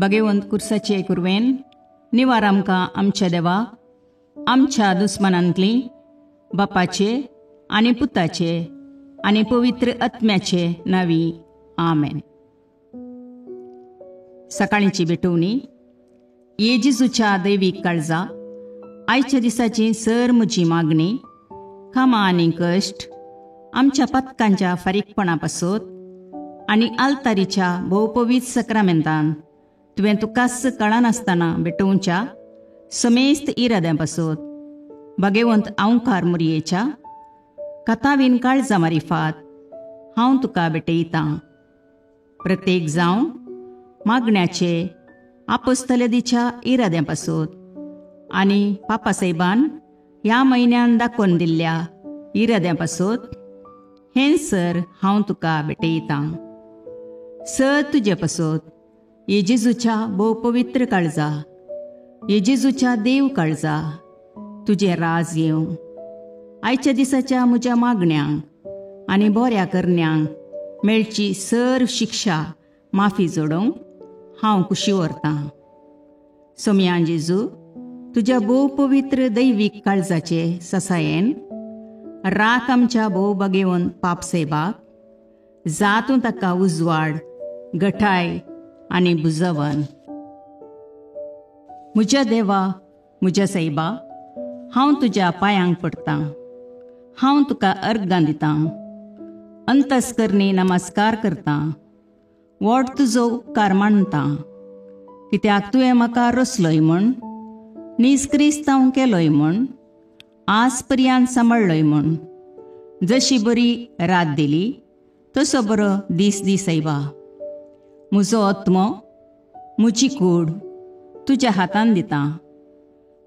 भगवंत कुर्साचे कुरवेन निवार आमकां आमच्या देवा आमच्या दुस्मनांतली बापाचे आनी पुताचे आनी पवित्र आत्म्याचे नावी आमेन. सकाळींची भेटवणी. येजेजूच्या दैवीक काळजा आयच्या दिसाची सर म्हजी मागणी कामां आनी कश्ट आमच्या पथकांच्या फारीकपणा पासत आनी आल्तारीच्या भोवपवीत सक्रामेंतान तुवें तुकास कळनासतना भेटोवच्या समेस्त इराद्यां पासत भगवंत आवकार मुरयेच्या कथावीन काळजा मारिफात हांव तुका भेटयतां. प्रत्येक जावं मागण्याचे आपोस्तलदीच्या इराद्यां पासत आनी पापासाहेबान ह्या म्हयन्यान दाखोवन दिल्ल्या इराद्यां पासत हें सर हांव तुका भेटयतां. सर तुजे पासत येजेजूच्या भोव पवित्र काळजा, येजेजूच्या देव काळजा तुजें राज येवं. आयच्या दिसाच्या म्हज्या मागण्यांक आनी बऱ्या करण्यांक मेळची सर शिक्षा माफी जोडोवंक हांव कुशी व्हरतां. सोम्या जेजू, तुज्या भोव पवित्र दैवीक काळजाचे ससायेन राख आमच्या भोव भगवंत पापसेबाक जातूं ताका उजवाड घटाय आनी बुजवण. म्हज्या देवा म्हज्या सैबा, हांव तुज्या पांयांक पडटां. हांव तुका अर्गां दितां. अंतस्करणी नमस्कार करतां. व्हड तुजो उपकार मानतां. कित्याक तुवें म्हाका रचलोय म्हूण, निस्क्रिस्तांव केलोय म्हूण, आज पर्यंत सांबाळलोय म्हूण. जशी बरी रात दिली तसो बरो दीस दी सैबा. म्हजो आत्मो म्हजी कूड तुज्या हातान दितां.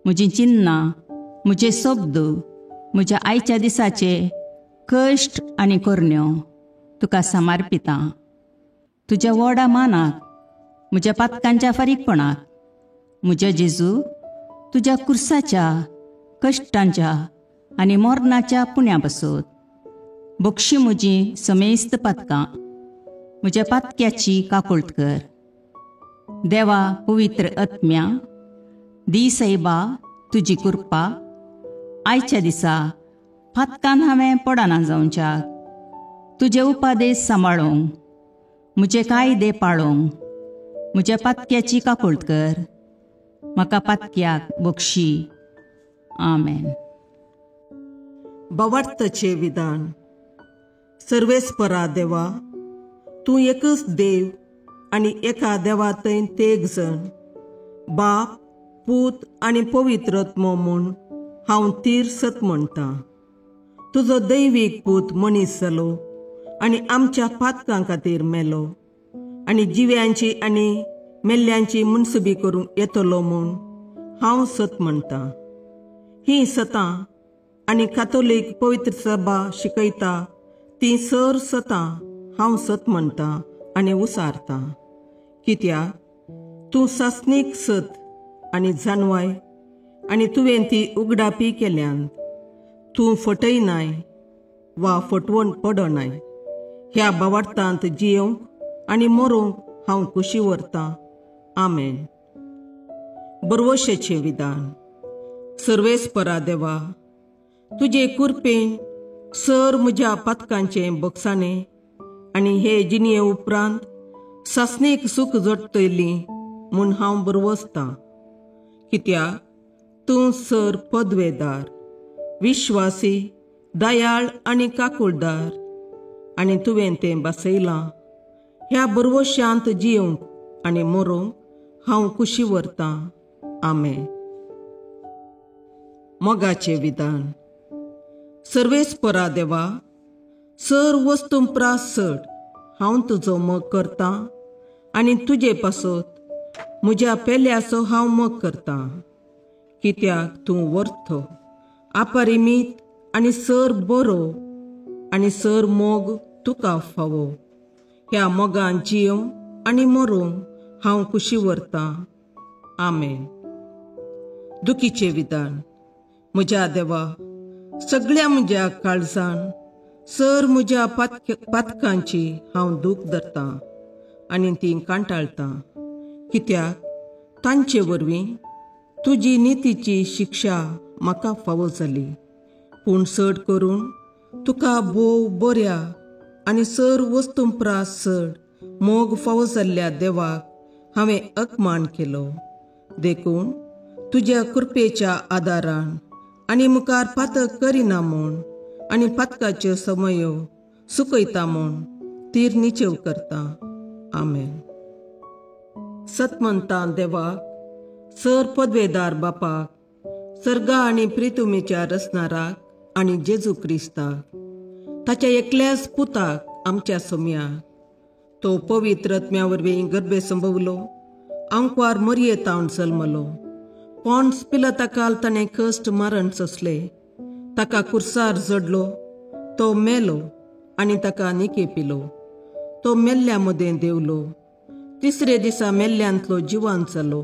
म्हजीं चिन्नां, म्हजे शब्द, म्हज्या आयच्या दिसाचे कश्ट आनी करण्यो तुका समर्पितां. तुज्या व्हडा मानाक, म्हज्या पातकांच्या फारीकपणाक, म्हज्या जेजू तुज्या कुर्साच्या कश्टांच्या आनी मरणाच्या पुण्या पासत बक्षी म्हजी समेस्त पातकां, म्हज्या पातक्याची काकुळट कर. देवा पवित्र आत्म्या, दी सैबा तुजी कृपा आयच्या दिसा पातकान हांवें पडना जावच्याक तुजे उपादेश सांबाळोवंक, म्हजे कायदे पाळोवंक म्हज्या पातक्याची काकुळट कर. म्हाका पातक्याक बक्षी. आमेन. भावार्थाचे विधान. सर्वेस्परा देवा, तूं एकच देव आनी एका देवा थंय तेग जण, बाप, पूत आनी पवित्र आत्मो म्हूण हांव तीर सत म्हणटां. तुजो दैवीक पूत मनीस जालो आनी आमच्या पातकां खातीर मेलो आनी जिव्यांची आनी मेल्ल्यांची मुनसुबी करूंक येतलो म्हूण हांव सत म्हणटां. ही सतां आनी कातोलीक पवित्र सभा शिकयता ती सर सतां हांव सत म्हणटां आनी उसारतां. कित्याक तूं सासणीक सत आनी जानवाय आनी तुवें ती उगडापी केल्यांत तूं फटयनाय वा फटवण पडनाय. ह्या भावार्थांत जियोंक आनी मरोवंक हांव कुशी व्हरतां. आमेन. बरवशेचें विधान. सर्वेस्परा देवा, तुजे कृपेन सर म्हज्या पातकांचें बक्षाणें आनी हे जिणये उपरांत सासणेक सूख जोडटली म्हूण हांव बरवसतां. कित्याक तूं सर पदवेदार, विश्वासी, दयाळ आनी काकुळदार आनी तुवें तें बसयलां. ह्या बरवश्यांत जियोंक आनी मरोवंक हांव कुशी व्हरतां. आमेन. मोगाचें विधान. सर्वेस्परा देवा, सर वस्तुंपरास चड हांव तुजो मोग करतां आनी तुजे पासत म्हज्या पेल्याचो हांव मोग करतां. कित्याक तूं वर्थ, अपरिमीत आनी सर बरो आनी सर मोग तुका फावो. ह्या मोगान जियोंक आनी मरोवंक हांव कुशी व्हरतां. आमेन. दुखीचें विधान. म्हज्या देवा, सगळ्या म्हज्या काळजान सर म्हज्या पातकांची हांव दूख धरतां आनी ती कांटाळतां. कित्याक तांचे वरवीं तुजी नितीची शिक्षा म्हाका फावो जाली. पूण चड करून तुका भोव बऱ्या आनी सर वस्तुंपरास चड मोग फावो जाल्ल्या देवाक हांवें अकमान केलो. देखून तुज्या कृपेच्या आदारान आनी मुखार पातक करिना म्हूण आनी पातकाच्यो समयो सुकयता म्हूण तीर निचेव करता. आमेन. सतमंतां देवाक, सर पदवेदार बापाक, सर्गा आनी प्रितुमेच्या रचणाराक आनी जेजू क्रिस्ताक, ताच्या एकल्याच पुताक आमच्या सोम्याक, तो पवित्र आत्म्या वरवीं गर्भे संभवलो, अंकवार मरयेतावन जल्मलो, पोंस पिलाताकाल ताणें कश्ट मरण सोंसले, ताका कुर्सार जडलो, तो मेलो आनी ताका निकेपिलो, तो मेल्ल्या मदें देवलो, तिसरे दिसा मेल्ल्यांतलो जिवांत जालो,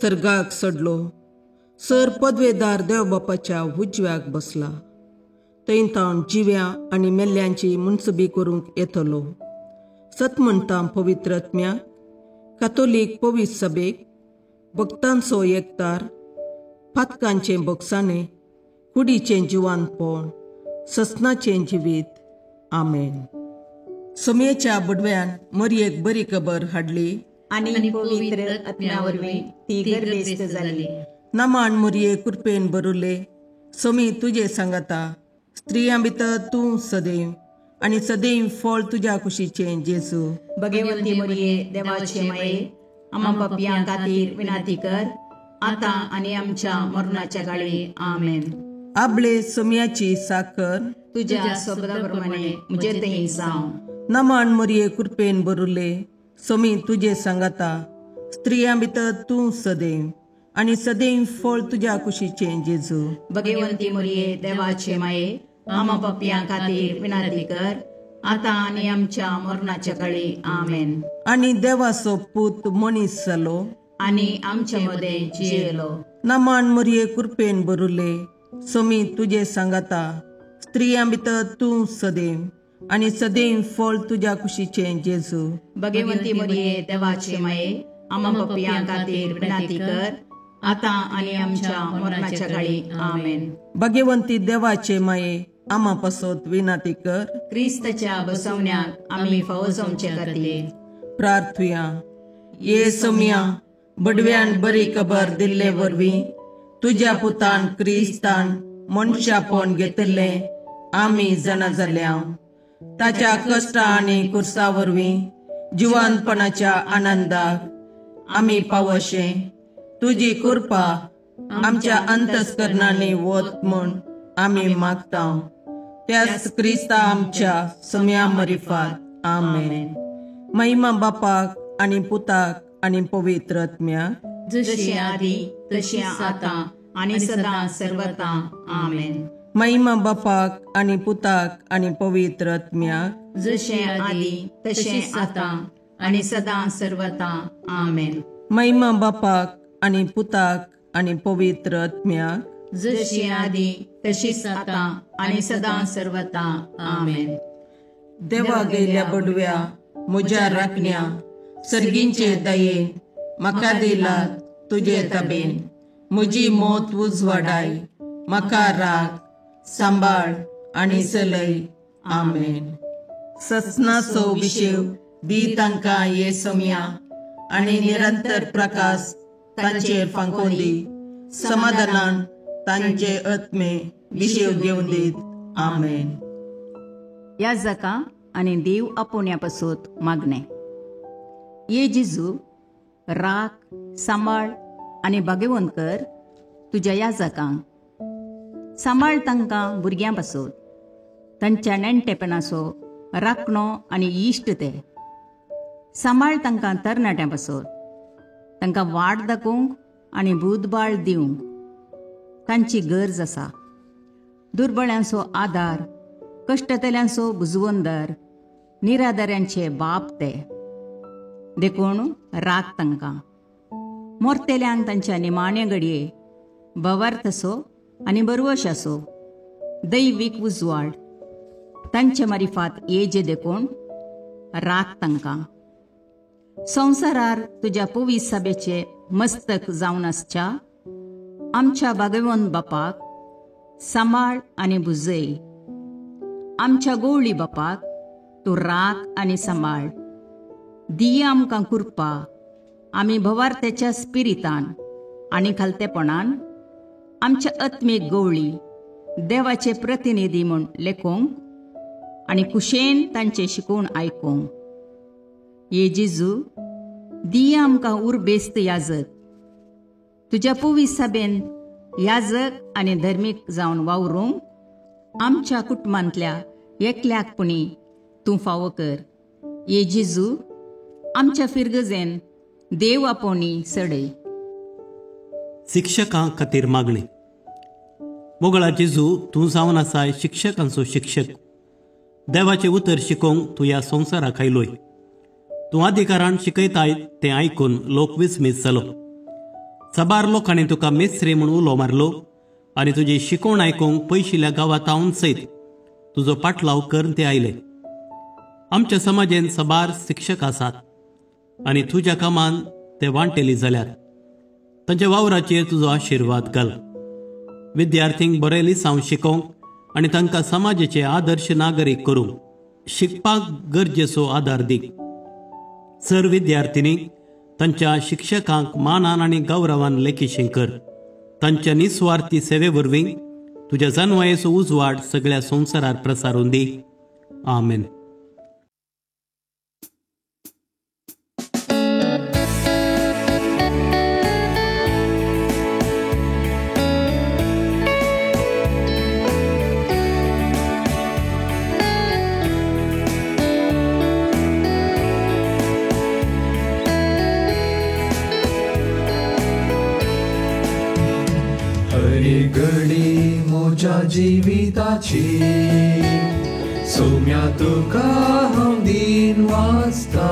सर्गाक चडलो, सर पदवेदार देवबापाच्या उजव्याक बसला, थंय तावन जिव्या आनी मेल्ल्यांची मुनसबी करूंक येतलो. सतमंतां पवित्र आत्म्याक, कातोलीक पवित्र सभेक, भक्तांचो एकतार, पातकांचें भोगसाणें, कुडीचें जिवांतपण, ससनाचें जिवीत. आमेन. सोम्येच्या बुडव्यान मरयेक बरी खबर हाडली आनी पवित्र आत्म्या वरवीं ती गर्भेस्त जाली. नमान मरये कृपेन भरुले, सोमी तुजे सांगाता, स्त्रियां भितर तूं सदैव आनी सदैव फळ तुज्या कुशीचें जेजू. भगवंती मरिये देवाचे माये, आम्हा पापियां खातीर विनाती कर, आतां आनी आमच्या मरणाच्या काळी. आमेन. आपले सोम्याची साकर तुज्या शब्दाप्रमाणे म्हजे थंय जावं. नमान मरये कृपेन भरुले, सोमी तुजे सांगाता, स्त्रियां भितर तूं सदैव आनी सदैव फळ तुज्या कुशीचें जेजू. भगवंती मरिये देवाचे माये, आम्हा पापियां खातीर विनाती कर, आतां आनी आमच्या मरणाच्या काळी. आमेन. आनी देवाचो पूत मनीस जालो आनी आमचे मदें जियेलो. नमान मरये कृपेन भरुले, सोमी तुजे सांगाता, स्त्रियां भितर तूं सदैव आनी सदैव फळ तुज्या कुशीचें जेजू. भगवंती मरिये देवाचे माये, आम्हा पापियां खातीर विनाती कर, आतां आनी आमच्या मरणाच्या काळी. आमेन. भगवंती देवाचे माये, आम्हा पासत विनाती कर. क्रिस्ताच्या बसवण्याक आमी फावो जावचे खातीर प्रार्थुया. ये सोम्या, बडव्यान बरी खबर दिल्ले वरवीं तुज्या पुतान क्रिस्तान मनशापण घेतिल्लें आमी जाणा जाल्या, ताच्या कश्टा आनी कुर्सा वरवीं जिवंतपणाच्या आनंदाक आमी पावशे, तुजी कृपा आमच्या अंतस्करणांनी वत म्हूण आमी मागता. त्याच क्रिस्ता आमच्या सोम्या मरिफात. आमेन. महिमा बापाक आनी पुताक आनी पवित्र आत्म्याक, जशें आदी तशें आतां आनी सदां सर्वदा. आमेन. महिमा बापाक आनी पुताक आनी पवित्र आत्म्याक, जशें आदी तशें आतां आनी सदां सर्वदा. आमेन. महिमा बापाक आनी पुताक आनी पवित्र आत्म्याक, जशी आदी तशीच आतां आनी सदां सर्वदा. आमेन. देवा गेल्या बडव्या म्हज्या राखण्या, सर्गींचे दयेन म्हाका दिलात तुजे ताबेन, म्हजी मोत उजवाडाय, म्हाका राख, सांबाळ आनी चलय. आमेन. ससनाचो विशेव दी तांकां ये सोम्या, आनी निरंतर प्रकाश तांचेर फांकोन दी, समाधानान तांचे आत्मे विशेव घेवन दीत. आमेन. याजका आनी देव आपोवण्या पासून मागणे. ये जेजू, राख, सांबाळ आनी भगवंत कर तुज्या याजकांक. सांबाळ तांकां भुरग्यां पासून, तांच्या नेणटेपणाचो राखणो आनी इश्ट ते. सांबाळ तांकां तरणाट्यां पासून, तांकां वाट दाखोवंक आनी बुधबाळ दिवंक तांची गरज आसा. दुर्बळ्यांचो आदार, कश्टतल्यांचो बुजवंदर, निराधाऱ्यांचे बाप ते. देखून राख तांकां. मोरतेल्यांक तांच्या निमाणे घडये भवार्थसो आनी बरवशाचो दैवीक उजवाड तांचे मारिफात येजे देखून राख तांकां. संवसारार तुज्या पवित्र सभेचे मस्तक जावन आसच्या आमच्या भागवंत बापाक सांबाळ आनी बुजय. आमच्या गवळी बापाक तूं राख आनी सांबाळ. दिया आमकां कुरपा आमी भवार्थ्याच्या स्पिरितान आनी खालतेपणान आमच्या आत्मीक गवळी देवाचे प्रतिनिधी म्हूण लेखोंक आनी कुशेन तांचे शिकवण आयकूंक. ये जेजू, दिया आमकां उर्बेस्त याजक. तुज्या पवित्र सभेन याजक आनी धर्मीक जावन वावरूंक आमच्या कुटुंबांतल्या एकल्याकपणी तूं फावो कर. ये जेजू, आमच्या फिरगजेन देव आपोवणी सडय. शिक्षकां खातीर मागणी. मोगळा जेजू, तूं जावन आसाय शिक्षकांचो शिक्षक. देवाचें उतर शिकोवंक तूं ह्या संवसाराक आयलोय. तूं अधिकारान शिकयताय तें आयकून लोक विस्मीत जालो. सबार लोकांनी तुका मेस्त्री म्हूण उलो मारलो आनी तुजी शिकोवण आयकूंक पयशिल्ल्या गांवांतावन सयत तुजो पाटलाव करून ते आयले. आमच्या समाजेन सबार शिक्षक आसात आनी तुज्या कामान ते वांटेली जाल्यात. तांच्या वावराचेर तुजो आशिर्वाद घाल. विद्यार्थींक बरे लिसांव शिकोवंक आनी तांकां समाजाचे आदर्श नागरीक करूंक शिकपाक गरजेचो आदार दी. सर विद्यार्थिनींक तांच्या शिक्षकांक मानान आनी गौरवान लेखीशें कर. तांच्या निस्वार्थी सेवे वरवीं तुज्या जन्मयेचो उजवाड सगळ्या संवसारार प्रसारून दी. आमेन. घडी म्हज्या जिविताची सौम्या तुका हांव दिन वाचता.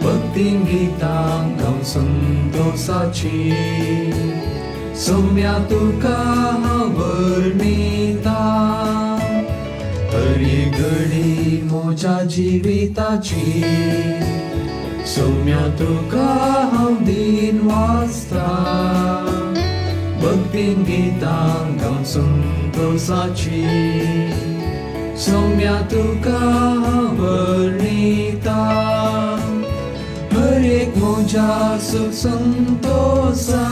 भक्तीन गितां गावन संतोषाची सौम्या तुका हांव वर्णिता. हरी घडी म्हज्या जिविताची सौम्या तुका हांव दिन वाचता. भक्तीन गितां गावन संतोषाची सौम्या तुका वर्णिता. हर एक म्हज्या सुख संतोषान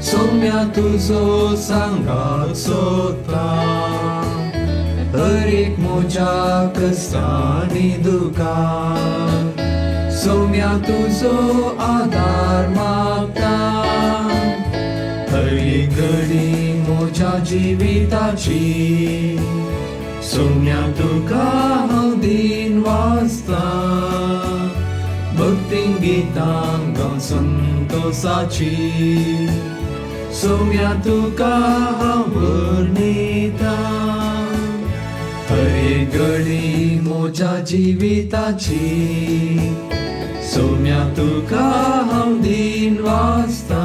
सौम्या तुजो सांगात सोदता. हर एक म्हज्या कश्टांनी दुखान सौम्या तुजो आदार मागता. हरी घडी म्हज्या जिविताची सौम्या तुका हांव दिन वाचता. भक्तीन गितां गावन संतोषाची सौम्या तुका हांव वर्णिता. हरी घडी म्हज्या जिविताची सौम्या तुका हांव दिन वाचता.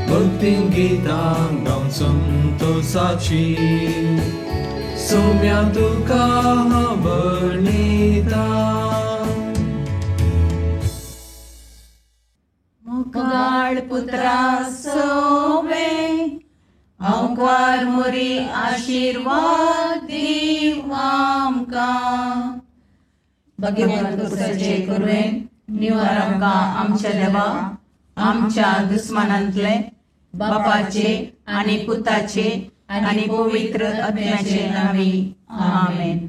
भक्तीन गितां गावन संतोषाची सौम्या तुका हांव वर्णिता. मोगाळ पुत्रा सोवे आमकां मोरी आशिर्वाद दीव आमकां. भगवंत पुत्राचे करुणेन निवार आमकां आमच्या देवा आमच्या दुस्मानांतले बापाचे आनी पुताचे आनी पवित्र आत्म्याचे नांवी. आमेन.